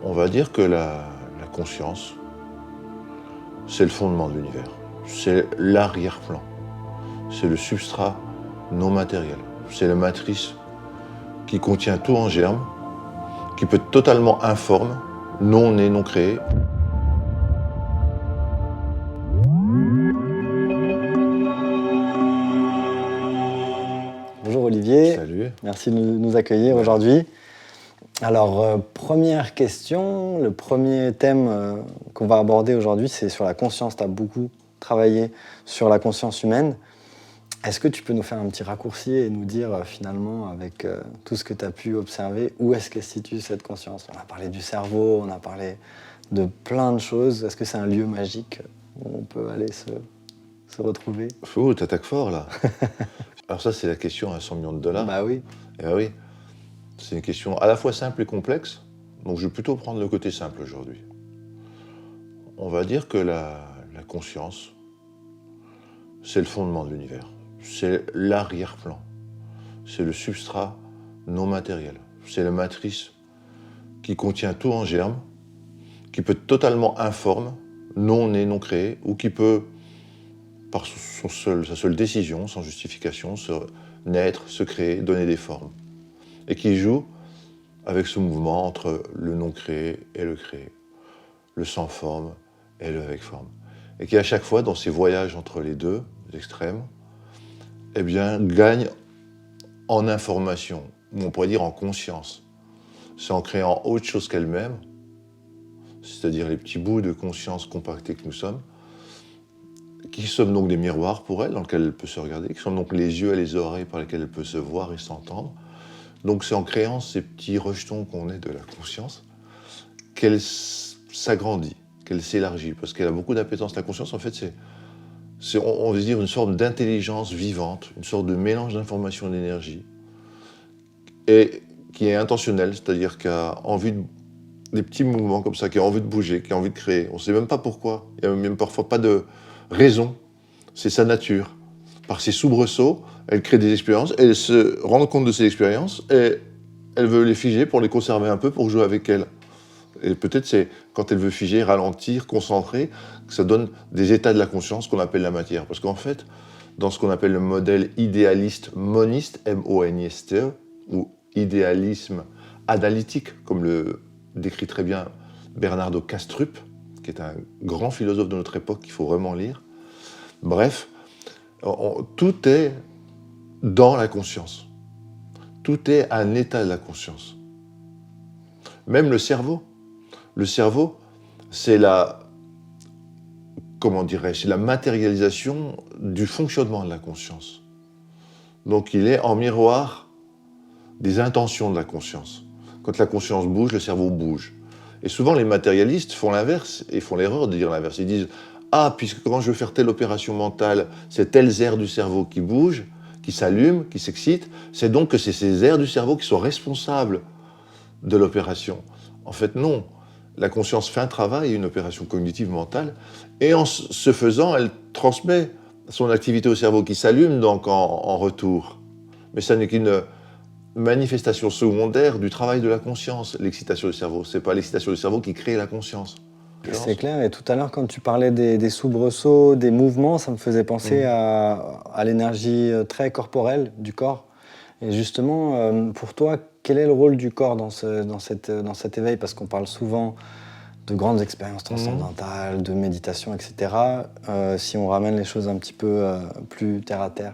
On va dire que la conscience, c'est le fondement de l'univers. C'est l'arrière-plan. C'est le substrat non matériel. C'est la matrice qui contient tout en germe, qui peut être totalement informe, non né, non créé. Bonjour Olivier, Salut. merci de nous accueillir aujourd'hui. Alors, première question, le premier thème qu'on va aborder aujourd'hui, c'est sur la conscience. Tu as beaucoup travaillé sur la conscience humaine. Est-ce que tu peux nous faire un petit raccourci et nous dire finalement, avec tout ce que tu as pu observer, où est-ce qu'elle se situe cette conscience? On a parlé du cerveau, on a parlé de plein de choses. Est-ce que c'est un lieu magique où on peut aller se retrouver? Fou, t'attaques fort là. Alors ça, c'est la question à 100 millions de dollars. Bah oui. Eh ben oui, c'est une question à la fois simple et complexe. Donc je vais plutôt prendre le côté simple aujourd'hui. On va dire que la conscience, c'est le fondement de l'univers. C'est l'arrière-plan. C'est le substrat non matériel. C'est la matrice qui contient tout en germe, qui peut être totalement informe, non né, non créé, ou qui peut, par sa seule décision, sans justification, se naître, se créer, donner des formes. Et qui joue avec ce mouvement entre le non créé et le créé, le sans forme et le avec forme. Et qui à chaque fois, dans ces voyages entre les deux extrêmes, eh bien, gagne en information, ou on pourrait dire en conscience. C'est en créant autre chose qu'elle-même, c'est-à-dire les petits bouts de conscience compactés que nous sommes, qui sommes donc des miroirs pour elle, dans lesquels elle peut se regarder, qui sont donc les yeux et les oreilles par lesquels elle peut se voir et s'entendre. Donc c'est en créant ces petits rejetons qu'on est de la conscience qu'elle s'agrandit, qu'elle s'élargit, parce qu'elle a beaucoup d'appétence. La conscience, en fait, on veut dire une sorte d'intelligence vivante, une sorte de mélange d'informations et d'énergie, et qui est intentionnelle, c'est-à-dire qui a envie des petits mouvements comme ça, qui a envie de bouger, qui a envie de créer. On ne sait même pas pourquoi, il n'y a même parfois pas de raison, c'est sa nature. Par ses soubresauts, elle crée des expériences, elle se rend compte de ces expériences, et elle veut les figer pour les conserver un peu, pour jouer avec elles. Et peut-être c'est quand elle veut figer, ralentir, concentrer, que ça donne des états de la conscience qu'on appelle la matière. Parce qu'en fait, dans ce qu'on appelle le modèle idéaliste moniste, M-O-N-I-S-T-E, ou idéalisme analytique, comme le décrit très bien Bernardo Kastrup, qui est un grand philosophe de notre époque qu'il faut vraiment lire. Bref, tout est dans la conscience. Tout est un état de la conscience. Même le cerveau. Le cerveau, c'est c'est la matérialisation du fonctionnement de la conscience. Donc il est en miroir des intentions de la conscience. Quand la conscience bouge, le cerveau bouge. Et souvent les matérialistes font l'inverse et font l'erreur de dire l'inverse. Ils disent « Ah, puisque quand je veux faire telle opération mentale, c'est telles aires du cerveau qui bougent, qui s'allument, qui s'excitent, c'est donc que c'est ces aires du cerveau qui sont responsables de l'opération. » En fait, non. La conscience fait un travail, une opération cognitive mentale, et en ce faisant, elle transmet son activité au cerveau qui s'allume donc en retour. Mais ça n'est qu'une manifestation secondaire du travail de la conscience, l'excitation du cerveau. Ce n'est pas l'excitation du cerveau qui crée la conscience. C'est clair, et tout à l'heure, quand tu parlais des soubresauts, des mouvements, ça me faisait penser à l'énergie très corporelle du corps. Et justement, pour toi, quel est le rôle du corps dans cet éveil? Parce qu'on parle souvent de grandes expériences transcendantales, de méditation, etc. Si on ramène les choses un petit peu plus terre à terre.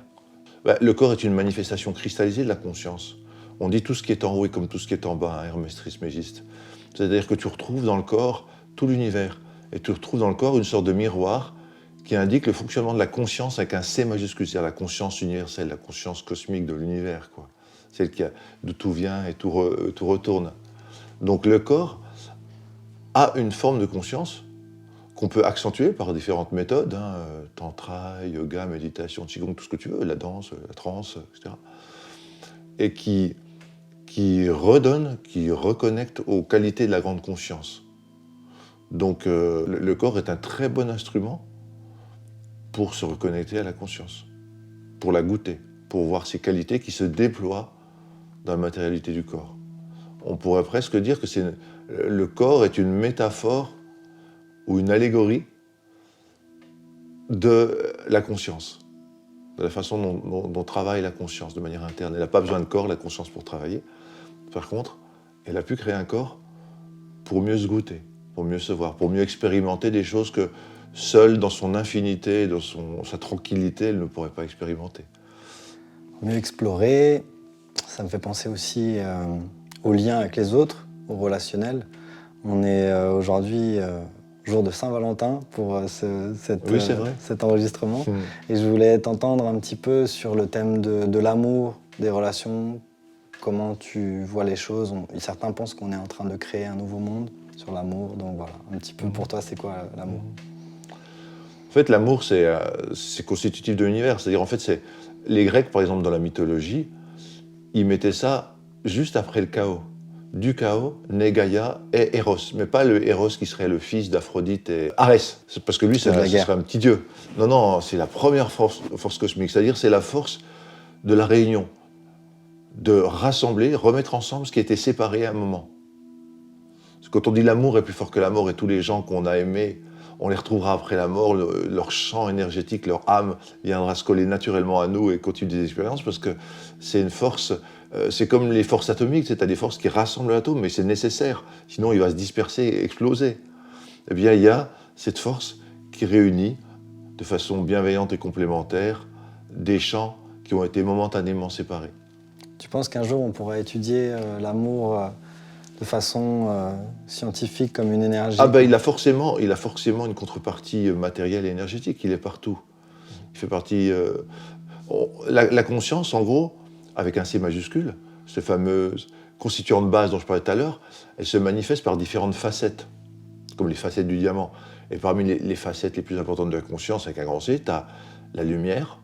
Le corps est une manifestation cristallisée de la conscience. On dit tout ce qui est en haut est comme tout ce qui est en bas, hein, Hermès Trismégiste. C'est-à-dire que tu retrouves dans le corps tout l'univers. Et tu retrouves dans le corps une sorte de miroir qui indique le fonctionnement de la conscience avec un C majuscule, c'est-à-dire la conscience universelle, la conscience cosmique de l'univers, quoi. Celle d'où tout vient et tout retourne. Donc le corps a une forme de conscience qu'on peut accentuer par différentes méthodes, hein, tantra, yoga, méditation, qigong, tout ce que tu veux, la danse, la transe, etc. Et qui redonne, qui reconnecte aux qualités de la grande conscience. Donc le corps est un très bon instrument pour se reconnecter à la conscience, pour la goûter, pour voir ses qualités qui se déploient dans la matérialité du corps. On pourrait presque dire que c'est le corps est une métaphore ou une allégorie de la conscience, de la façon dont travaille la conscience de manière interne. Elle n'a pas besoin de corps, la conscience, pour travailler. Par contre, elle a pu créer un corps pour mieux se goûter, pour mieux se voir, pour mieux expérimenter des choses que seule, dans son infinité, dans sa tranquillité, elle ne pourrait pas expérimenter. Mieux explorer, ça me fait penser aussi au lien avec les autres, au relationnel. On est aujourd'hui jour de Saint-Valentin pour cet enregistrement. Et je voulais t'entendre un petit peu sur le thème de l'amour, des relations, comment tu vois les choses. Certains pensent qu'on est en train de créer un nouveau monde sur l'amour. Donc voilà, un petit peu pour toi, c'est quoi l'amour? En fait, l'amour, c'est constitutif de l'univers. C'est-à-dire, en fait, c'est les Grecs, par exemple, dans la mythologie, ils mettaient ça juste après le chaos. Du chaos naît Gaïa et Eros, mais pas le Eros qui serait le fils d'Aphrodite et Arès. C'est parce que lui, ce serait un petit dieu. Non, non, c'est la première force cosmique. C'est-à-dire, c'est la force de la réunion, de rassembler, remettre ensemble ce qui était séparé à un moment. Quand on dit l'amour est plus fort que la mort et tous les gens qu'on a aimés, on les retrouvera après la mort, leur champ énergétique, leur âme viendra se coller naturellement à nous et continuer des expériences parce que c'est une force, c'est comme les forces atomiques, c'est des forces qui rassemblent l'atome, mais c'est nécessaire, sinon il va se disperser et exploser. Eh bien, il y a cette force qui réunit de façon bienveillante et complémentaire des champs qui ont été momentanément séparés. Tu penses qu'un jour on pourra étudier l'amour de façon scientifique comme une énergie? Ah ben il a forcément une contrepartie matérielle et énergétique, il est partout. Il fait partie... la conscience, en gros, avec un C majuscule, cette fameuse constituante base dont je parlais tout à l'heure, elle se manifeste par différentes facettes, comme les facettes du diamant. Et parmi les facettes les plus importantes de la conscience, avec un grand C, tu as la lumière,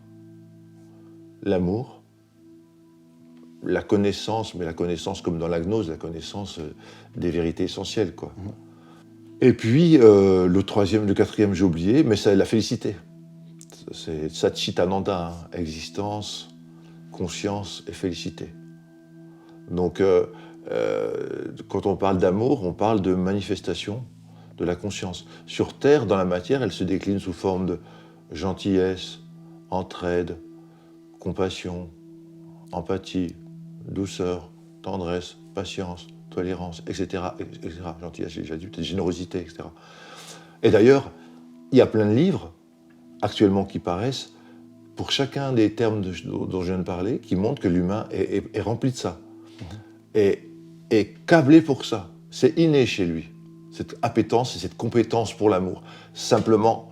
l'amour, la connaissance, mais la connaissance comme dans la gnose, la connaissance des vérités essentielles, quoi. Et puis, le quatrième, j'ai oublié, mais c'est la félicité. C'est Satchitananda, hein, existence, conscience et félicité. Donc, quand on parle d'amour, on parle de manifestation de la conscience. Sur Terre, dans la matière, elle se décline sous forme de gentillesse, entraide, compassion, empathie, douceur, tendresse, patience, tolérance, etc. Gentillesse, j'ai déjà dit, générosité, etc. Et d'ailleurs, il y a plein de livres actuellement qui paraissent pour chacun des termes dont je viens de parler, qui montrent que l'humain est rempli de ça. Et câblé pour ça. C'est inné chez lui, cette appétence et cette compétence pour l'amour. Simplement,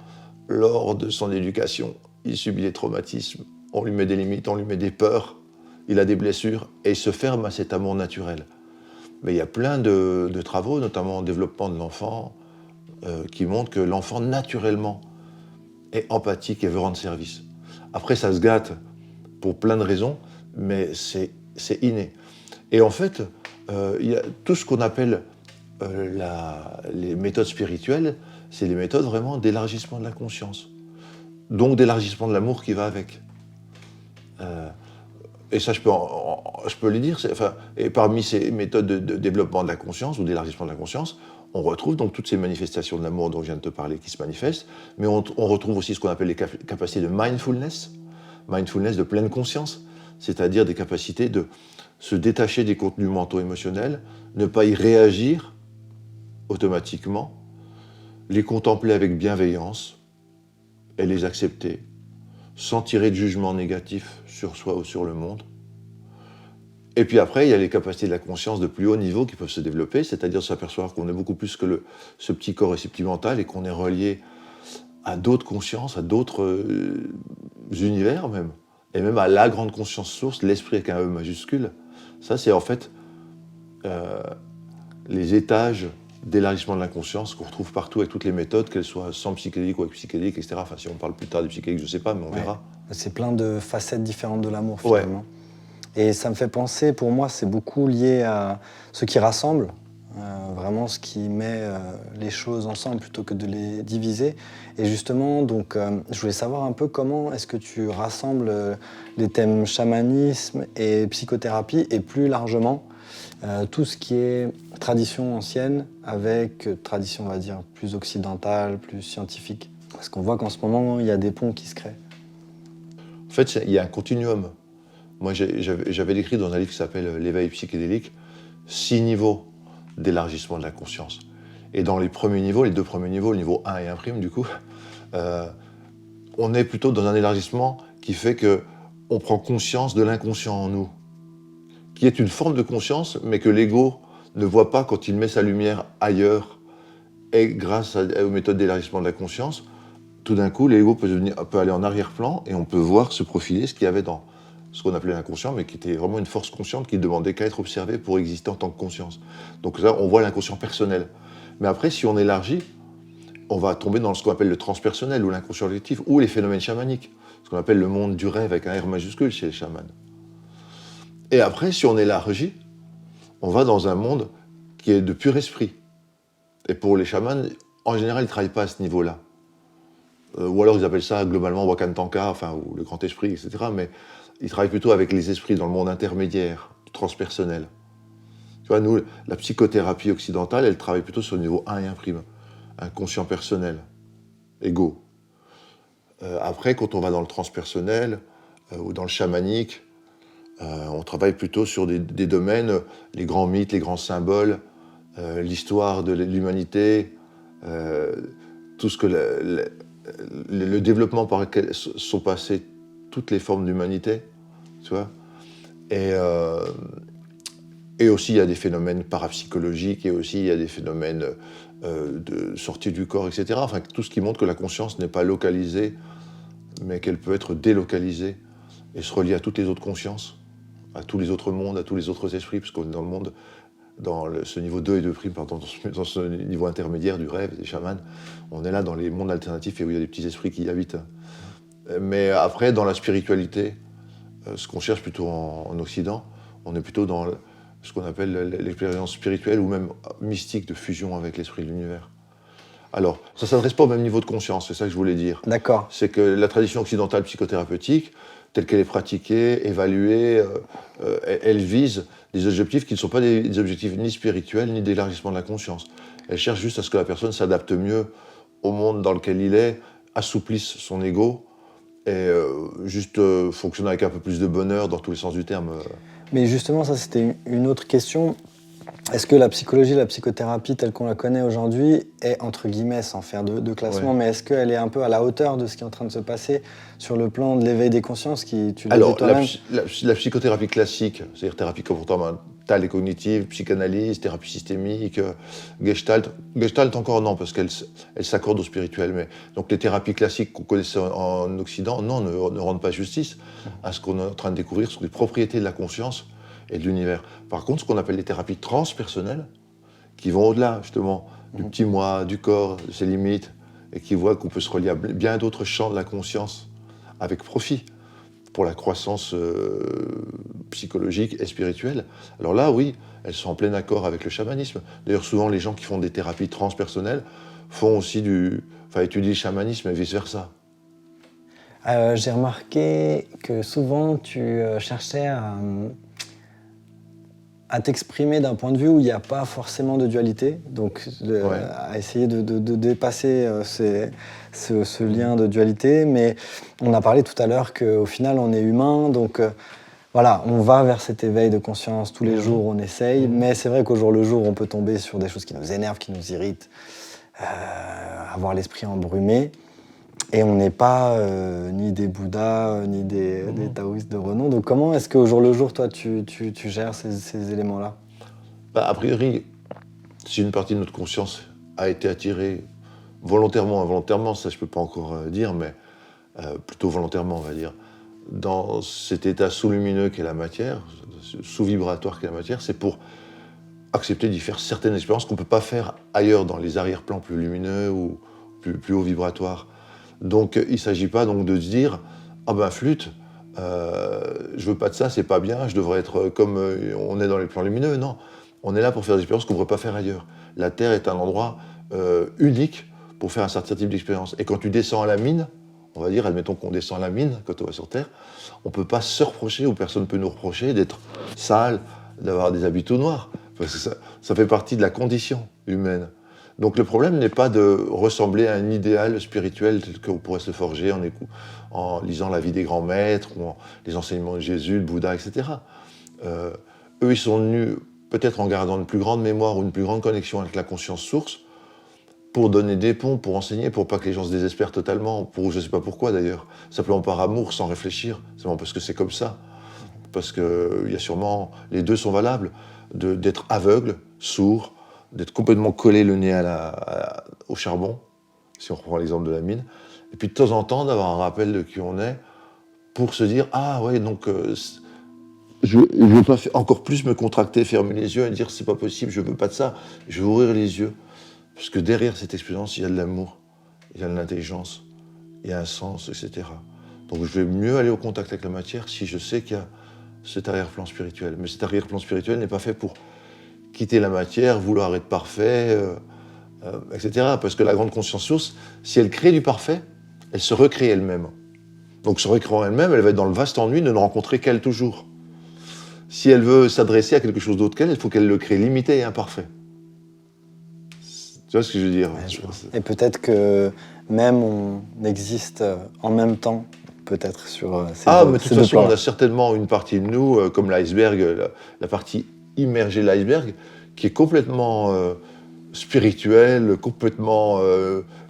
lors de son éducation, il subit des traumatismes, on lui met des limites, on lui met des peurs, il a des blessures et il se ferme à cet amour naturel. Mais il y a plein de travaux, notamment en développement de l'enfant, qui montrent que l'enfant, naturellement, est empathique et veut rendre service. Après, ça se gâte pour plein de raisons, mais c'est inné. Et en fait, il y a tout ce qu'on appelle les méthodes spirituelles, c'est les méthodes vraiment d'élargissement de la conscience. Donc d'élargissement de l'amour qui va avec. Et ça, je peux le dire. Et parmi ces méthodes de développement de la conscience ou d'élargissement de la conscience, on retrouve donc toutes ces manifestations de l'amour dont je viens de te parler qui se manifestent, mais on retrouve aussi ce qu'on appelle les capacités de mindfulness de pleine conscience, c'est-à-dire des capacités de se détacher des contenus mentaux émotionnels, ne pas y réagir automatiquement, les contempler avec bienveillance et les accepter, sans tirer de jugement négatif sur soi ou sur le monde. Et puis après, il y a les capacités de la conscience de plus haut niveau qui peuvent se développer, c'est-à-dire s'apercevoir qu'on est beaucoup plus que ce petit corps et ce petit mental et qu'on est relié à d'autres consciences, à d'autres univers même, et même à la grande conscience source, l'esprit avec un E majuscule. Ça, c'est en fait les étages d'élargissement de la conscience qu'on retrouve partout avec toutes les méthodes, qu'elles soient sans psychédélique ou avec psychédélique, etc. Enfin, si on parle plus tard du psychédélique, je ne sais pas, mais on verra. C'est plein de facettes différentes de l'amour, finalement. Ouais. Et ça me fait penser, pour moi, c'est beaucoup lié à ce qui rassemble, vraiment ce qui met les choses ensemble plutôt que de les diviser. Et justement, donc, je voulais savoir un peu comment est-ce que tu rassembles les thèmes chamanisme et psychothérapie, et plus largement, tout ce qui est tradition ancienne avec tradition, on va dire, plus occidentale, plus scientifique. Parce qu'on voit qu'en ce moment, il y a des ponts qui se créent. En fait, il y a un continuum. Moi, j'avais décrit dans un livre qui s'appelle L'éveil psychédélique, 6 niveaux d'élargissement de la conscience. Et dans les premiers niveaux, les 2 premiers niveaux, le niveau 1 et 1', du coup, on est plutôt dans un élargissement qui fait qu'on prend conscience de l'inconscient en nous, qui est une forme de conscience, mais que l'ego ne voit pas quand il met sa lumière ailleurs. Et grâce aux méthodes d'élargissement de la conscience, tout d'un coup, l'ego peut aller en arrière-plan et on peut voir se profiler ce qu'il y avait dans ce qu'on appelait l'inconscient, mais qui était vraiment une force consciente qui ne demandait qu'à être observée pour exister en tant que conscience. Donc là, on voit l'inconscient personnel. Mais après, si on élargit, on va tomber dans ce qu'on appelle le transpersonnel ou l'inconscient collectif ou les phénomènes chamaniques, ce qu'on appelle le monde du rêve avec un R majuscule chez les chamans. Et après, si on élargit, on va dans un monde qui est de pur esprit. Et pour les chamans, en général, ils ne travaillent pas à ce niveau-là. Ou alors ils appellent ça globalement Wakantanka, enfin, ou le grand esprit, etc. Mais ils travaillent plutôt avec les esprits dans le monde intermédiaire, transpersonnel. Tu vois, nous, la psychothérapie occidentale, elle travaille plutôt sur le niveau 1 et 1', inconscient personnel, égo. Après, quand on va dans le transpersonnel ou dans le chamanique, on travaille plutôt sur des domaines, les grands mythes, les grands symboles, l'histoire de l'humanité, tout ce que le développement par lequel sont passées toutes les formes d'humanité, tu vois. Et aussi, il y a des phénomènes parapsychologiques, et aussi, il y a des phénomènes de sortie du corps, etc. Enfin, tout ce qui montre que la conscience n'est pas localisée, mais qu'elle peut être délocalisée et se relier à toutes les autres consciences, à tous les autres mondes, à tous les autres esprits, parce qu'on est dans le monde, ce niveau 2 et 2', pardon, dans ce niveau intermédiaire du rêve, des chamans, on est là dans les mondes alternatifs et où il y a des petits esprits qui y habitent. Mais après, dans la spiritualité, ce qu'on cherche plutôt en Occident, on est plutôt dans ce qu'on appelle l'expérience spirituelle ou même mystique de fusion avec l'esprit de l'univers. Alors, ça ne s'adresse pas au même niveau de conscience, c'est ça que je voulais dire. D'accord. C'est que la tradition occidentale psychothérapeutique, telle qu'elle est pratiquée, évaluée, elle vise des objectifs qui ne sont pas des objectifs ni spirituels, ni d'élargissement de la conscience. Elle cherche juste à ce que la personne s'adapte mieux au monde dans lequel il est, assouplisse son ego, et juste fonctionne avec un peu plus de bonheur dans tous les sens du terme. Mais justement, ça c'était une autre question. Est-ce que la psychologie, la psychothérapie telle qu'on la connaît aujourd'hui est, entre guillemets, sans faire de classement, mais est-ce qu'elle est un peu à la hauteur de ce qui est en train de se passer sur le plan de l'éveil des consciences qui, tu Alors, toi-même la psychothérapie classique, c'est-à-dire thérapie comportementale et cognitive, psychanalyse, thérapie systémique, gestalt encore non, parce qu'elle s'accorde au spirituel. Mais, donc les thérapies classiques qu'on connaissait en Occident, non, ne rendent pas justice à ce qu'on est en train de découvrir sur les propriétés de la conscience et de l'univers. Par contre, ce qu'on appelle les thérapies transpersonnelles, qui vont au-delà, justement, du petit moi, du corps, de ses limites, et qui voient qu'on peut se relier à bien d'autres champs de la conscience, avec profit, pour la croissance psychologique et spirituelle. Alors là, oui, elles sont en plein accord avec le chamanisme. D'ailleurs, souvent, les gens qui font des thérapies transpersonnelles font aussi étudient le chamanisme et vice-versa. J'ai remarqué que souvent, tu cherchais à t'exprimer d'un point de vue où il n'y a pas forcément de dualité, donc à essayer de dépasser ce lien de dualité, mais on a parlé tout à l'heure qu'au final on est humain, donc voilà, on va vers cet éveil de conscience tous les jours, on essaye, mais c'est vrai qu'au jour le jour on peut tomber sur des choses qui nous énervent, qui nous irritent, avoir l'esprit embrumé. Et on n'est pas ni des Bouddhas, ni des taoïstes de renom. Donc comment est-ce qu'au jour le jour, toi, tu gères ces éléments-là ? A priori, si une partie de notre conscience a été attirée volontairement, involontairement, ça je ne peux pas encore dire, mais plutôt volontairement, on va dire, dans cet état sous-lumineux qu'est la matière, sous-vibratoire qu'est la matière, c'est pour accepter d'y faire certaines expériences qu'on ne peut pas faire ailleurs, dans les arrière-plans plus lumineux ou plus haut vibratoires. Donc il ne s'agit pas donc de se dire « Ah ben flûte, je veux pas de ça, c'est pas bien, je devrais être comme on est dans les plans lumineux ». Non, on est là pour faire des expériences qu'on ne pourrait pas faire ailleurs. La Terre est un endroit unique pour faire un certain type d'expérience. Et quand tu descends à la mine, on va dire, admettons qu'on descend à la mine quand on va sur Terre, on ne peut pas se reprocher, ou personne ne peut nous reprocher d'être sale, d'avoir des habits tout noirs, parce que ça fait partie de la condition humaine. Donc le problème n'est pas de ressembler à un idéal spirituel tel qu'on pourrait se forger en lisant la vie des grands maîtres, ou les enseignements de Jésus, de Bouddha, etc. Eux, ils sont venus peut-être en gardant une plus grande mémoire ou une plus grande connexion avec la conscience source, pour donner des ponts, pour enseigner, pour pas que les gens se désespèrent totalement, pour je sais pas pourquoi d'ailleurs, simplement par amour, sans réfléchir, simplement parce que c'est comme ça. Parce que il y a sûrement, les deux sont valables, d'être aveugle, sourd, d'être complètement collé le nez au charbon, si on reprend l'exemple de la mine, et puis de temps en temps d'avoir un rappel de qui on est, pour se dire, ah ouais, donc je ne veux pas encore plus me contracter, fermer les yeux et dire c'est pas possible, je veux pas de ça, je veux ouvrir les yeux. Parce que derrière cette expérience, il y a de l'amour, il y a de l'intelligence, il y a un sens, etc. Donc je vais mieux aller au contact avec la matière si je sais qu'il y a cet arrière-plan spirituel. Mais cet arrière-plan spirituel n'est pas fait pour quitter la matière, vouloir être parfait, etc. Parce que la grande conscience source, si elle crée du parfait, elle se recrée elle-même. Donc se recréant elle-même, elle va être dans le vaste ennui de ne rencontrer qu'elle toujours. Si elle veut s'adresser à quelque chose d'autre qu'elle, il faut qu'elle le crée limité et imparfait. Tu vois ce que je veux dire? Et peut-être que même on existe en même temps, peut-être sur ces mais deux, de ces toute deux façon, on plans-là. a certainement une partie de nous, comme l'iceberg, la partie immergée de l'iceberg, qui est complètement spirituelle, complètement...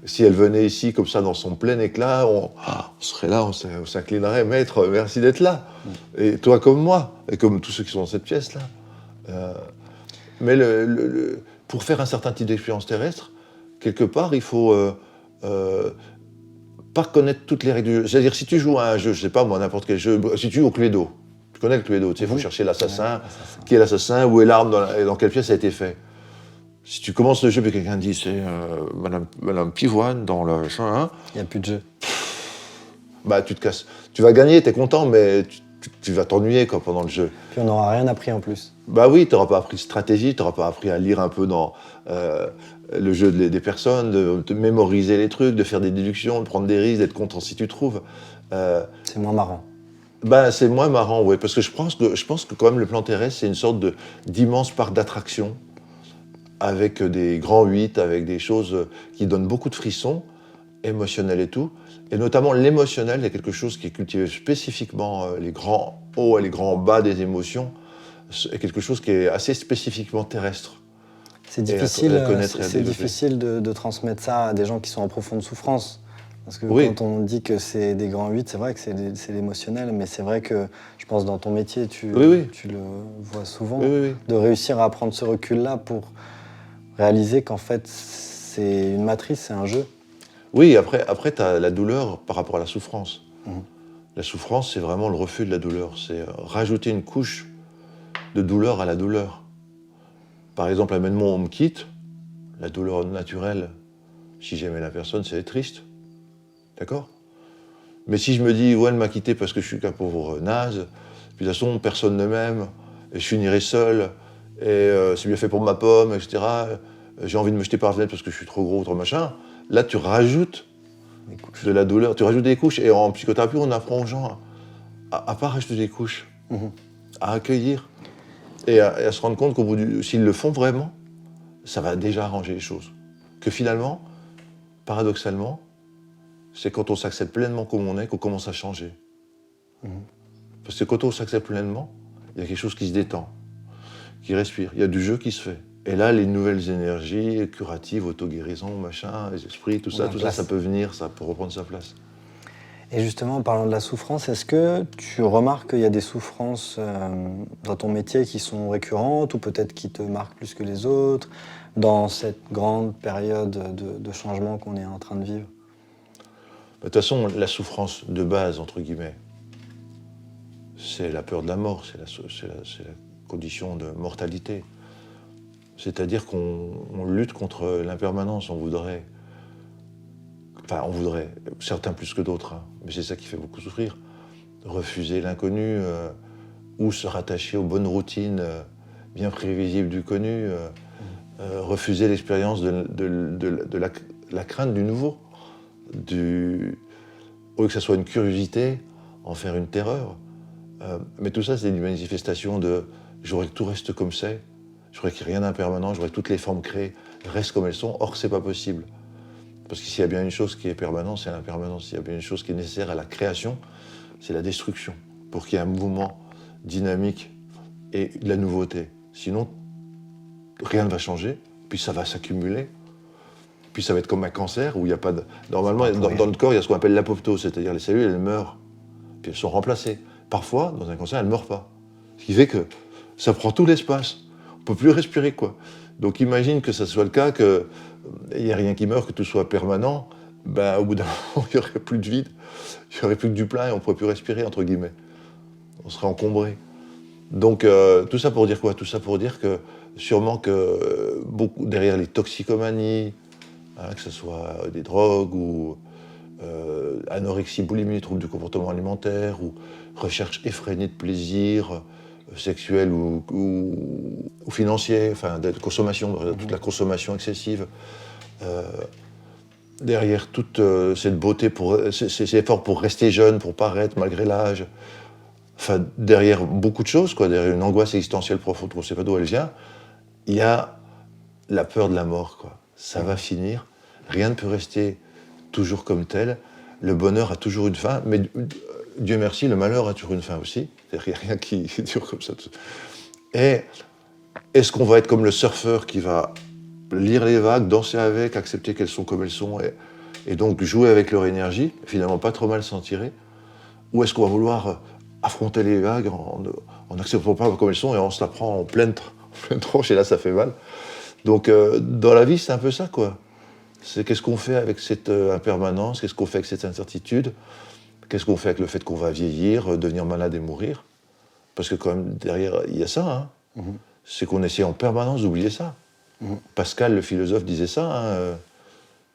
si elle venait ici, comme ça, dans son plein éclat, on serait là, on s'inclinerait. Maître, merci d'être là. Et toi comme moi, et comme tous ceux qui sont dans cette pièce-là. Mais pour faire un certain type d'expérience terrestre, quelque part, il faut pas connaître toutes les règles du jeu. C'est-à-dire, si tu joues à un jeu, je sais pas moi, n'importe quel jeu, si tu joues au Cluedo, tu connais le Cluedo, tu sais, il faut chercher l'assassin, qui est l'assassin, où est l'arme, et dans quelle pièce ça a été fait. Si tu commences le jeu et quelqu'un dit c'est Madame Pivoine dans le... Il n'y a plus de jeu. Bah tu te casses. Tu vas gagner, t'es content, mais tu vas t'ennuyer quoi, pendant le jeu. Puis on n'aura rien appris en plus. Bah oui, t'auras pas appris de stratégie, t'auras pas appris à lire un peu dans le jeu des personnes, de mémoriser les trucs, de faire des déductions, de prendre des risques, d'être content si tu trouves. C'est moins marrant. Bah c'est moins marrant, ouais, parce que je pense que quand même le plan terrestre, c'est une sorte d'immense parc d'attraction, avec des grands 8, avec des choses qui donnent beaucoup de frissons, émotionnels et tout. Et notamment l'émotionnel, il y a quelque chose qui est cultivé spécifiquement, les grands hauts et les grands bas des émotions, est quelque chose qui est assez spécifiquement terrestre. C'est difficile, de transmettre ça à des gens qui sont en profonde souffrance. Parce que quand on dit que c'est des grands 8, c'est vrai que c'est l'émotionnel, mais c'est vrai que je pense dans ton métier, tu le vois souvent, de réussir à prendre ce recul-là pour réaliser qu'en fait, c'est une matrice, c'est un jeu. Oui, après tu as la douleur par rapport à la souffrance. La souffrance, c'est vraiment le refus de la douleur. C'est rajouter une couche de douleur à la douleur. Par exemple, amène-moi, on me quitte. La douleur naturelle, si j'aimais la personne, c'est triste. D'accord? Mais si je me dis, ouais, elle m'a quitté parce que je suis qu'un pauvre naze, puis de toute façon, personne ne m'aime, et je finirai seul, et c'est bien fait pour ma pomme, etc. J'ai envie de me jeter par la fenêtre parce que je suis trop gros, trop machin. Là, tu rajoutes de la douleur, tu rajoutes des couches. Et en psychothérapie, on apprend aux gens à pas rajouter des couches, à accueillir et à se rendre compte qu'au bout s'ils le font vraiment, ça va déjà arranger les choses. Que finalement, paradoxalement, c'est quand on s'accepte pleinement comme on est qu'on commence à changer. Parce que quand on s'accepte pleinement, il y a quelque chose qui se détend, qui respire, il y a du jeu qui se fait. Et là, les nouvelles énergies, curatives, auto-guérison, machin, les esprits, tout ça, ça peut venir, ça peut reprendre sa place. Et justement, en parlant de la souffrance, est-ce que tu remarques qu'il y a des souffrances dans ton métier qui sont récurrentes ou peut-être qui te marquent plus que les autres dans cette grande période de changement qu'on est en train de vivre? De toute façon, la souffrance de base, entre guillemets, c'est la peur de la mort, c'est la condition de mortalité. C'est-à-dire qu'on lutte contre l'impermanence, on voudrait, certains plus que d'autres, hein, mais c'est ça qui fait beaucoup souffrir, refuser l'inconnu ou se rattacher aux bonnes routines bien prévisibles du connu, refuser l'expérience de la crainte du nouveau, au lieu que ça soit une curiosité, en faire une terreur. Mais tout ça, c'est une manifestation de je voudrais que tout reste comme c'est, je voudrais qu'il n'y ait rien d'impermanent, je voudrais que toutes les formes créées restent comme elles sont. Or, c'est pas possible. Parce que s'il y a bien une chose qui est permanente, c'est l'impermanence. S'il y a bien une chose qui est nécessaire à la création, c'est la destruction. Pour qu'il y ait un mouvement dynamique et de la nouveauté. Sinon, rien ne va changer, puis ça va s'accumuler. Puis ça va être comme un cancer où il n'y a pas de... Normalement, dans le corps, il y a ce qu'on appelle l'apoptose, c'est-à-dire les cellules, elles meurent, puis elles sont remplacées. Parfois, dans un cancer, elles ne meurent pas. Ce qui fait que ça prend tout l'espace. On ne peut plus respirer, quoi. Donc imagine que ça soit le cas, qu'il n'y ait rien qui meurt, que tout soit permanent. Ben, au bout d'un moment, il n'y aurait plus de vide, il n'y aurait plus que du plein et on ne pourrait plus respirer, entre guillemets. On serait encombré. Donc tout ça pour dire quoi? Tout ça pour dire que sûrement que beaucoup, derrière les toxicomanies, hein, que ce soit des drogues ou anorexie, boulimie, troubles du comportement alimentaire ou recherche effrénée de plaisir sexuel ou financier, enfin de consommation, toute la consommation excessive. Derrière toute cette beauté, ces efforts pour rester jeune, pour paraître malgré l'âge, enfin derrière beaucoup de choses, quoi, derrière une angoisse existentielle profonde, on ne sait pas d'où elle vient, il y a la peur de la mort, quoi. Ça va finir, rien ne peut rester toujours comme tel, le bonheur a toujours une fin, mais Dieu merci, le malheur a toujours une fin aussi, c'est-à-dire qu'il n'y a rien qui dure comme ça. Et est-ce qu'on va être comme le surfeur qui va lire les vagues, danser avec, accepter qu'elles sont comme elles sont, et donc jouer avec leur énergie, finalement pas trop mal s'en tirer, ou est-ce qu'on va vouloir affronter les vagues en n'acceptant pas comme elles sont et on se la prend en pleine tronche et là ça fait mal. Donc dans la vie c'est un peu ça, quoi. C'est qu'est-ce qu'on fait avec cette impermanence, qu'est-ce qu'on fait avec cette incertitude, qu'est-ce qu'on fait avec le fait qu'on va vieillir, devenir malade et mourir. Parce que quand même derrière il y a ça, hein. C'est qu'on essaie en permanence d'oublier ça. Pascal le philosophe disait ça, hein,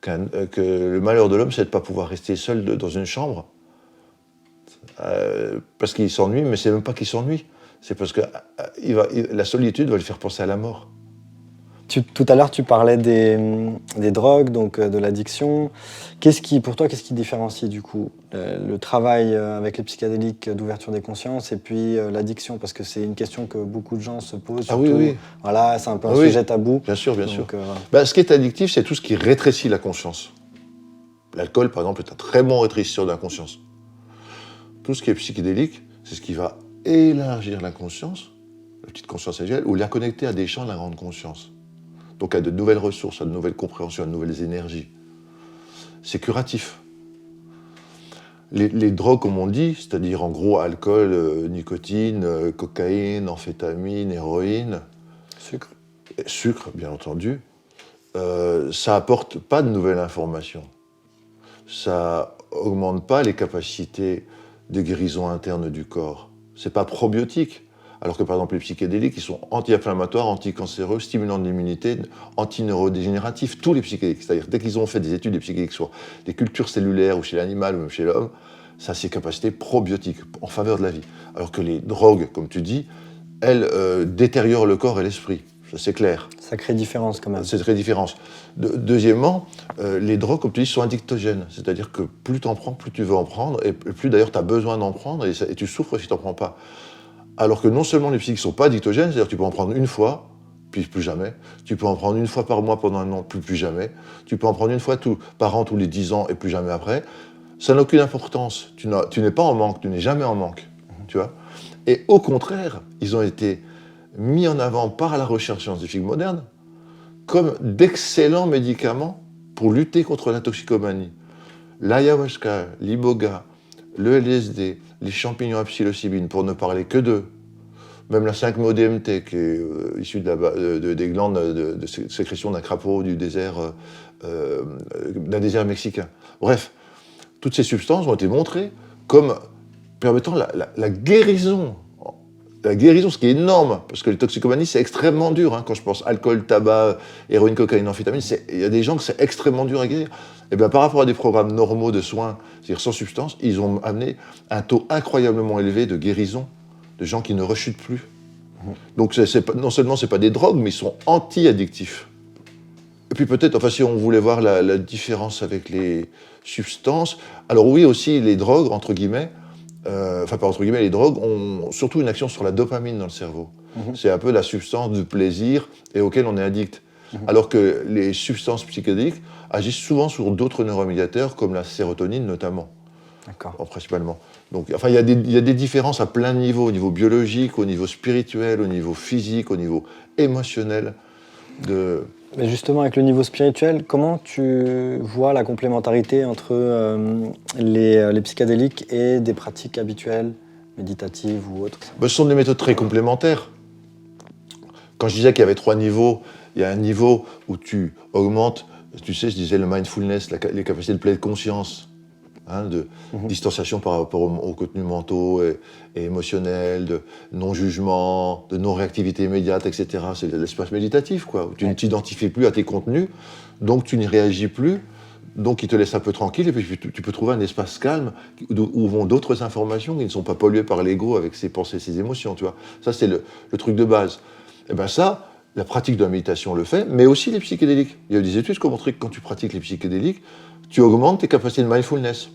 que le malheur de l'homme c'est de ne pas pouvoir rester seul dans une chambre. Parce qu'il s'ennuie, mais c'est même pas qu'il s'ennuie, c'est parce que la solitude va lui faire penser à la mort. Tout à l'heure, tu parlais des drogues, donc de l'addiction. Pour toi, qu'est-ce qui différencie du coup le travail avec les psychédéliques d'ouverture des consciences et puis l'addiction? Parce que c'est une question que beaucoup de gens se posent. Ah oui, oui. Voilà, c'est un peu un sujet tabou. Bien sûr, bien sûr. Voilà. Ben, ce qui est addictif, c'est tout ce qui rétrécit la conscience. L'alcool, par exemple, est un très bon rétrécisseur de la conscience. Tout ce qui est psychédélique, c'est ce qui va élargir la conscience, la petite conscience individuelle, ou la connecter à des champs de la grande conscience. Donc à de nouvelles ressources, à de nouvelles compréhensions, à de nouvelles énergies. C'est curatif. Les drogues, comme on dit, c'est-à-dire en gros alcool, nicotine, cocaïne, amphétamine, héroïne, sucre, bien entendu, ça apporte pas de nouvelles informations. Ça augmente pas les capacités de guérison interne du corps. C'est pas probiotique. Alors que par exemple les psychédéliques, ils sont anti-inflammatoires, anti-cancéreux, stimulants de l'immunité, anti-neurodégénératifs, tous les psychédéliques. C'est-à-dire dès qu'ils ont fait des études des psychédéliques sur des cultures cellulaires ou chez l'animal ou même chez l'homme, ça a ses capacités probiotiques en faveur de la vie. Alors que les drogues, comme tu dis, elles détériorent le corps et l'esprit. Ça, c'est clair. Sacrée différence quand même. C'est très différent. Deuxièmement, les drogues, comme tu dis, sont addictogènes. C'est-à-dire que plus tu en prends, plus tu veux en prendre, et plus d'ailleurs tu as besoin d'en prendre, et tu souffres si tu n'en prends pas. Alors que non seulement les psychiques ne sont pas addictogènes, c'est-à-dire que tu peux en prendre une fois, puis plus jamais. Tu peux en prendre une fois par mois pendant un an, plus jamais. Tu peux en prendre une fois par an tous les 10 ans, et plus jamais après. Ça n'a aucune importance. Tu n'es pas en manque, tu n'es jamais en manque. Tu vois ? Et au contraire, ils ont été mis en avant par la recherche scientifique moderne comme d'excellents médicaments pour lutter contre la toxicomanie. L'ayahuasca, l'iboga, le LSD, les champignons à psilocybine, pour ne parler que d'eux. Même la 5-MeO-DMT, qui est issue des glandes de sécrétion d'un crapaud du désert, d'un désert mexicain. Bref, toutes ces substances ont été montrées comme permettant la guérison. La guérison, ce qui est énorme, parce que les toxicomanies, c'est extrêmement dur. Hein. Quand je pense alcool, tabac, héroïne, cocaïne, amphétamine, il y a des gens que c'est extrêmement dur à guérir. Et bien, par rapport à des programmes normaux de soins, c'est-à-dire sans substance, ils ont amené un taux incroyablement élevé de guérison de gens qui ne rechutent plus. Donc, non seulement ce n'est pas des drogues, mais ils sont anti-addictifs. Et puis peut-être, enfin, si on voulait voir la différence avec les substances, alors oui, aussi, les drogues, entre guillemets, les drogues ont surtout une action sur la dopamine dans le cerveau. C'est un peu la substance du plaisir et auquel on est addict. Alors que les substances psychédéliques agissent souvent sur d'autres neuromédiateurs, comme la sérotonine notamment, principalement. Donc, enfin, il y a des différences à plein de niveaux, au niveau biologique, au niveau spirituel, au niveau physique, au niveau émotionnel. Mais justement, avec le niveau spirituel, comment tu vois la complémentarité entre les psychédéliques et des pratiques habituelles, méditatives ou autres? Ce sont des méthodes très complémentaires. Quand je disais qu'il y avait 3 niveaux, il y a un niveau où tu augmentes, tu sais, je disais le mindfulness, les capacités de pleine conscience, de distanciation par rapport aux contenus mentaux et émotionnels, de non-jugement, de non-réactivité immédiate, etc. C'est l'espace méditatif, quoi, où tu ne t'identifies plus à tes contenus, donc tu n'y réagis plus, donc il te laisse un peu tranquille, et puis tu peux trouver un espace calme où vont d'autres informations qui ne sont pas polluées par l'ego avec ses pensées, ses émotions, tu vois. Ça, c'est le truc de base. Et bien ça, la pratique de la méditation le fait, mais aussi les psychédéliques. Il y a eu des études qui ont montré que quand tu pratiques les psychédéliques, tu augmentes tes capacités de mindfulness.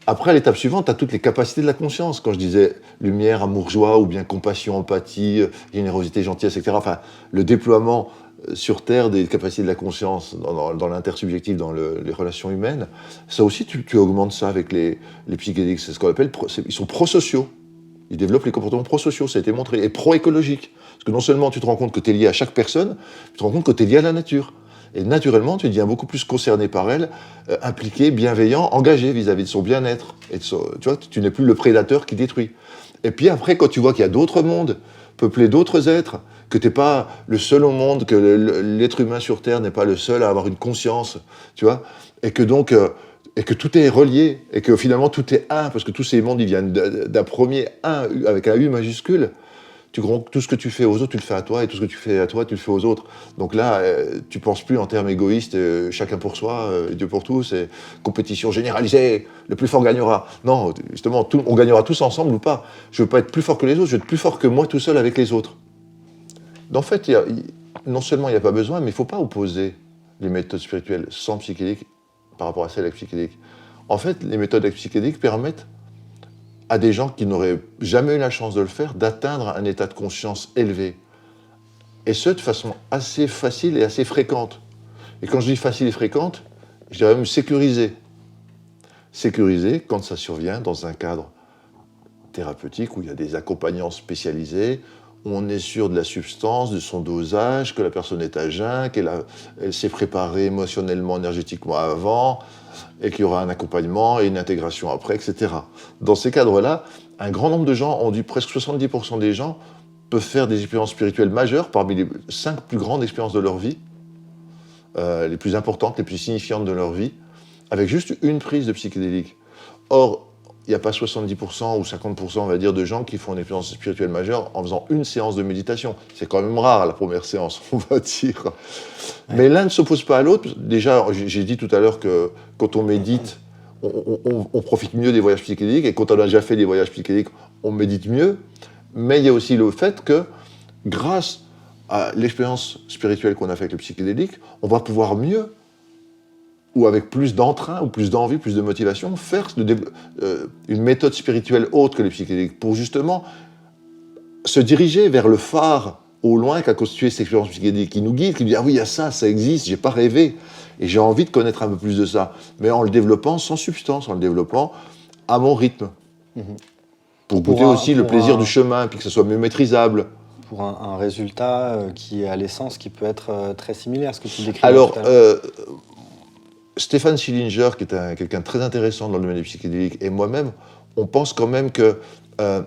Après, à l'étape suivante, tu as toutes les capacités de la conscience. Quand je disais lumière, amour, joie, ou bien compassion, empathie, générosité, gentillesse, etc. Enfin, le déploiement sur Terre des capacités de la conscience dans l'intersubjectif, dans les relations humaines, ça aussi, tu augmentes ça avec les psychédéliques. C'est ce qu'on appelle, ils sont prosociaux. Ils développent les comportements prosociaux, ça a été montré, et pro-écologiques. Parce que non seulement tu te rends compte que tu es lié à chaque personne, tu te rends compte que tu es lié à la nature. Et naturellement, tu deviens beaucoup plus concerné par elle, impliqué, bienveillant, engagé vis-à-vis de son bien-être. Tu vois, tu n'es plus le prédateur qui détruit. Et puis après, quand tu vois qu'il y a d'autres mondes, peuplés d'autres êtres, que tu n'es pas le seul au monde, que l'être humain sur Terre n'est pas le seul à avoir une conscience, tu vois, et que donc... et que tout est relié, et que finalement tout est un, parce que tous ces mondes, ils viennent d'un premier un, avec un U majuscule. Tout ce que tu fais aux autres, tu le fais à toi, et tout ce que tu fais à toi, tu le fais aux autres. Donc là, tu penses plus en termes égoïstes, chacun pour soi, Dieu pour tous, et compétition généralisée, le plus fort gagnera. Non, justement, on gagnera tous ensemble ou pas. Je veux pas être plus fort que les autres, je veux être plus fort que moi tout seul avec les autres. En fait, non seulement il n'y a pas besoin, mais il ne faut pas opposer les méthodes spirituelles sans psychédéliques par rapport à celles avec psychédéliques. En fait, les méthodes avec psychédéliques permettent à des gens qui n'auraient jamais eu la chance de le faire, d'atteindre un état de conscience élevé. Et ce, de façon assez facile et assez fréquente. Et quand je dis facile et fréquente, je dirais même sécurisée. Sécurisée quand ça survient dans un cadre thérapeutique où il y a des accompagnants spécialisés, où on est sûr de la substance, de son dosage, que la personne est à jeun, qu'elle s'est préparée émotionnellement, énergétiquement avant, et qu'il y aura un accompagnement et une intégration après, etc. Dans ces cadres-là, un grand nombre de gens, on dit presque 70% des gens, peuvent faire des expériences spirituelles majeures parmi les 5 plus grandes expériences de leur vie, les plus importantes, les plus signifiantes de leur vie, avec juste une prise de psychédélique. Or, il n'y a pas 70% ou 50%, on va dire, de gens qui font une expérience spirituelle majeure en faisant une séance de méditation. C'est quand même rare, la première séance, on va dire. Ouais. Mais l'un ne s'oppose pas à l'autre. Déjà, j'ai dit tout à l'heure que quand on médite, on profite mieux des voyages psychédéliques, et quand on a déjà fait des voyages psychédéliques, on médite mieux. Mais il y a aussi le fait que, grâce à l'expérience spirituelle qu'on a fait avec le psychédélique, on va pouvoir mieux, ou avec plus d'entrain, ou plus d'envie, plus de motivation, faire une méthode spirituelle autre que les psychédéliques, pour justement se diriger vers le phare au loin qu'a constitué cette expérience psychédélique, qui nous guide, qui nous dit « Ah oui, il y a ça existe, j'ai pas rêvé, et j'ai envie de connaître un peu plus de ça », mais en le développant sans substance, en le développant à mon rythme. Pour goûter aussi le plaisir du chemin, puis que ce soit mieux maîtrisable. Pour un résultat qui, à l'essence, qui peut être très similaire à ce que tu décris. Alors, Stéphane Schillinger, qui est quelqu'un de très intéressant dans le domaine des psychédéliques, et moi-même, on pense quand même que on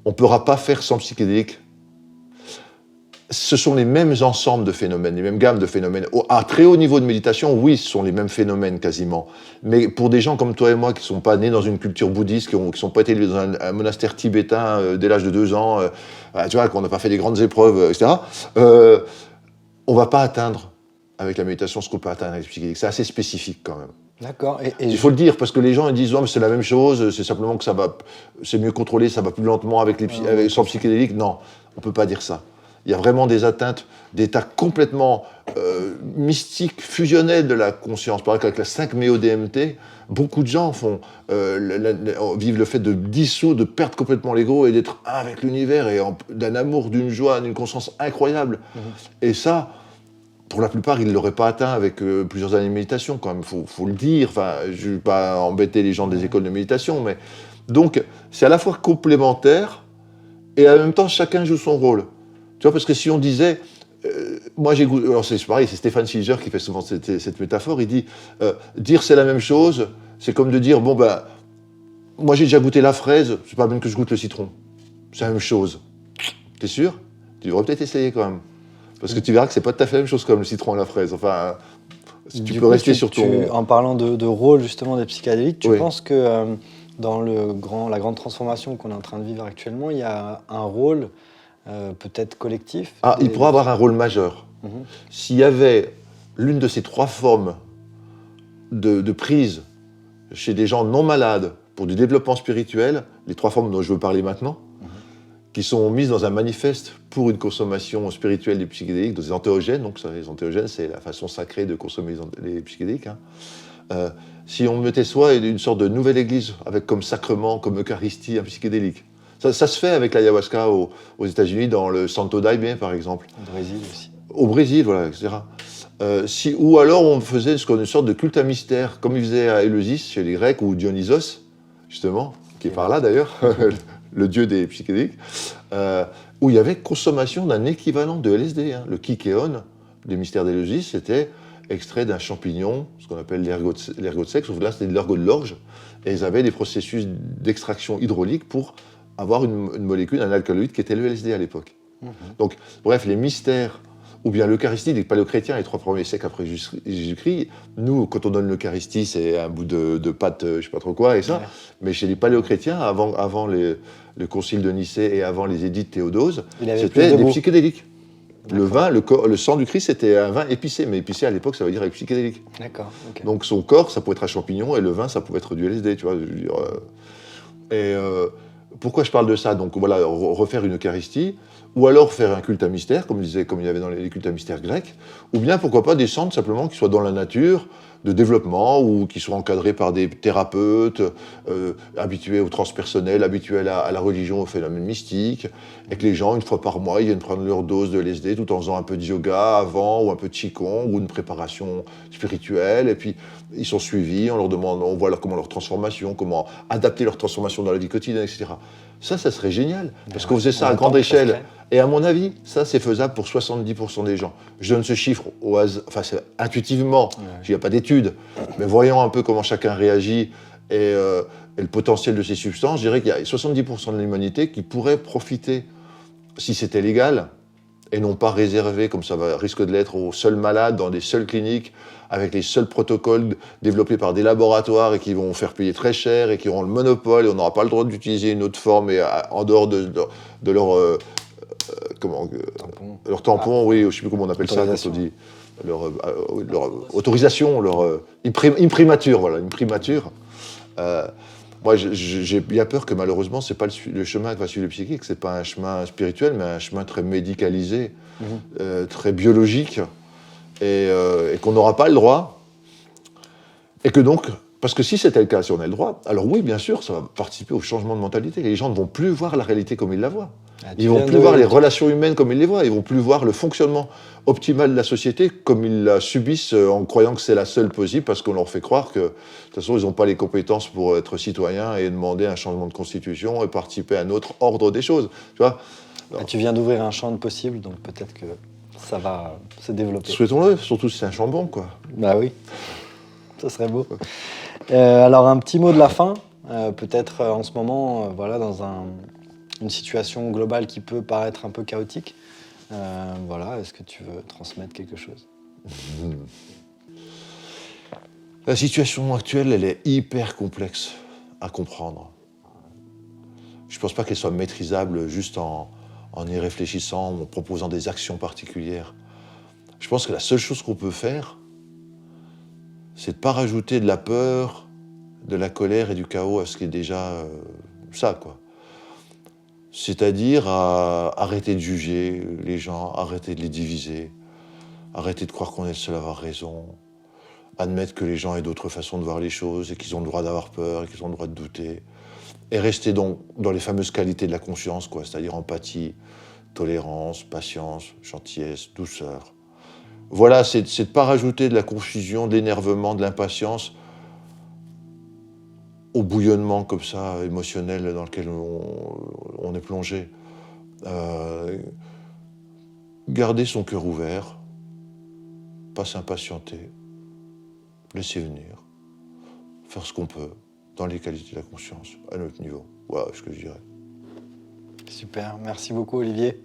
ne pourra pas faire sans psychédéliques. Ce sont les mêmes ensembles de phénomènes, les mêmes gammes de phénomènes. À très haut niveau de méditation, oui, ce sont les mêmes phénomènes quasiment. Mais pour des gens comme toi et moi qui ne sont pas nés dans une culture bouddhiste, qui ne sont pas été élevés dans un monastère tibétain dès l'âge de 2 ans, tu vois, qu'on n'a pas fait des grandes épreuves, etc., on ne va pas atteindre avec la méditation ce qu'on peut atteindre avec le psychédélique. C'est assez spécifique quand même. D'accord. Il faut le dire, parce que les gens ils disent oh, mais c'est la même chose, c'est simplement que c'est mieux contrôlé, ça va plus lentement sans psychédélique. Non, on ne peut pas dire ça. Il y a vraiment des atteintes d'états complètement mystiques, fusionnels de la conscience. Par exemple, avec la 5-MeO-DMT, beaucoup de gens vivent le fait de dissoudre, de perdre complètement l'ego et d'être un avec l'univers et d'un amour, d'une joie, d'une conscience incroyable. Et ça, pour la plupart, ils ne l'auraient pas atteint avec plusieurs années de méditation, quand même, faut le dire. Enfin, je ne vais pas embêter les gens des écoles de méditation, mais... Donc, c'est à la fois complémentaire et en même temps, chacun joue son rôle. Tu vois, parce que si on disait... moi, j'ai goûté... Alors, c'est pareil, c'est Stéphane Silger qui fait souvent cette métaphore. Il dit, dire c'est la même chose, c'est comme de dire, bon, ben, moi, j'ai déjà goûté la fraise, c'est pas même que je goûte le citron. C'est la même chose. T'es sûr? Tu devrais peut-être essayer quand même. Parce que tu verras que c'est pas tout à fait la même chose comme le citron et la fraise. Enfin, tu peux rester sur ton... En parlant de rôle justement des psychédéliques, tu Oui. penses que dans la grande transformation qu'on est en train de vivre actuellement, il y a un rôle peut-être collectif? Il pourrait avoir un rôle majeur. S'il y avait l'une de ces 3 formes de prise chez des gens non malades pour du développement spirituel, les 3 formes dont je veux parler maintenant, qui sont mises dans un manifeste pour une consommation spirituelle des psychédéliques, des entéogènes. Donc les entéogènes, c'est la façon sacrée de consommer les psychédéliques. Si on mettait soit une sorte de nouvelle église avec comme sacrement, comme Eucharistie, un psychédélique. Ça se fait avec l'ayahuasca aux États-Unis, dans le Santo Daime, par exemple. Au Brésil aussi. Au Brésil, voilà, etc. Ou alors on faisait une sorte de culte à mystère, comme ils faisaient à Éleusis, chez les Grecs, ou Dionysos, justement, qui est par là d'ailleurs, le dieu des psychédéliques, où il y avait consommation d'un équivalent de LSD. Le kikéon des mystères d'Éleusis, c'était extrait d'un champignon, ce qu'on appelle l'ergot de sexe, sauf que là c'était de l'ergot de l'orge, et ils avaient des processus d'extraction hydraulique pour avoir une molécule, un alcaloïde qui était le LSD à l'époque. Donc, bref, les mystères, ou bien l'Eucharistie, les paléochrétiens, les 3 premiers siècles après Jésus-Christ, nous, quand on donne l'Eucharistie, c'est un bout de pâte, je sais pas trop quoi, et ça, mais chez les paléochrétiens, avant le concile de Nicée et avant les édits de Théodose, c'était des psychédéliques. Le vin, le sang du Christ, c'était un vin épicé, mais épicé à l'époque, ça veut dire avec psychédélique. D'accord. Okay. Donc son corps, ça pouvait être un champignon, et le vin, ça pouvait être du LSD, tu vois. Je veux dire, pourquoi je parle de ça? Donc voilà, refaire une Eucharistie, ou alors faire un culte à mystère, comme il y avait dans les cultes à mystère grecs, ou bien pourquoi pas des centres simplement qui soient dans la nature, de développement, ou qui soient encadrés par des thérapeutes, habitués au transpersonnel, habitués à la religion, aux phénomènes mystiques, et que les gens, une fois par mois, ils viennent prendre leur dose de LSD tout en faisant un peu de yoga avant, ou un peu de qigong, ou une préparation spirituelle, et puis ils sont suivis, on leur demande, on voit comment leur transformation, comment adapter leur transformation dans la vie quotidienne, etc. Ça serait génial, parce qu'on faisait ça à grande échelle. Et à mon avis, ça, c'est faisable pour 70% des gens. Je donne ce chiffre au hasard, enfin, c'est intuitivement, il n'y a pas d'études, mais voyons un peu comment chacun réagit et le potentiel de ces substances, je dirais qu'il y a 70% de l'humanité qui pourrait profiter, si c'était légal, et non pas réservé, comme ça risque de l'être, aux seuls malades, dans des seules cliniques, avec les seuls protocoles développés par des laboratoires et qui vont faire payer très cher et qui auront le monopole, et on n'aura pas le droit d'utiliser une autre forme et en dehors de leur... leur tampon, oui, je ne sais plus comment on appelle ça quand on dit. Leur autorisation, leur imprimature, voilà, une primature. Moi, j'ai bien peur que malheureusement, c'est pas le chemin que va suivre le psychique, c'est pas un chemin spirituel, mais un chemin très médicalisé, très biologique, et qu'on n'aura pas le droit. Et que donc, parce que si c'était le cas, si on a le droit, alors oui, bien sûr, ça va participer au changement de mentalité. Les gens ne vont plus voir la réalité comme ils la voient. Ils ne vont plus voir les relations humaines comme ils les voient. Ils ne vont plus voir le fonctionnement optimal de la société comme ils la subissent en croyant que c'est la seule possible, parce qu'on leur fait croire que, de toute façon, ils n'ont pas les compétences pour être citoyens et demander un changement de constitution et participer à un autre ordre des choses. Tu vois ? Tu viens d'ouvrir un champ de possibles, donc peut-être que ça va se développer. Souhaitons-le, surtout si c'est un champ bon, quoi. Bah oui, ça serait beau. Alors, un petit mot de la fin. Peut-être en ce moment, voilà, dans une situation globale qui peut paraître un peu chaotique. Voilà, est-ce que tu veux transmettre quelque chose ? La situation actuelle, elle est hyper complexe à comprendre. Je ne pense pas qu'elle soit maîtrisable juste en y réfléchissant, en proposant des actions particulières. Je pense que la seule chose qu'on peut faire, c'est de ne pas rajouter de la peur, de la colère et du chaos à ce qui est déjà ça, quoi. C'est-à-dire à arrêter de juger les gens, arrêter de les diviser, arrêter de croire qu'on est le seul à avoir raison, admettre que les gens aient d'autres façons de voir les choses et qu'ils ont le droit d'avoir peur et qu'ils ont le droit de douter. Et rester donc dans les fameuses qualités de la conscience, quoi, c'est-à-dire empathie, tolérance, patience, gentillesse, douceur. Voilà, c'est de ne pas rajouter de la confusion, de l'énervement, de l'impatience au bouillonnement comme ça, émotionnel dans lequel on est plongé. Garder son cœur ouvert, pas s'impatienter, laisser venir, faire ce qu'on peut dans les qualités de la conscience, à notre niveau. Voilà ce que je dirais. Super, merci beaucoup Olivier.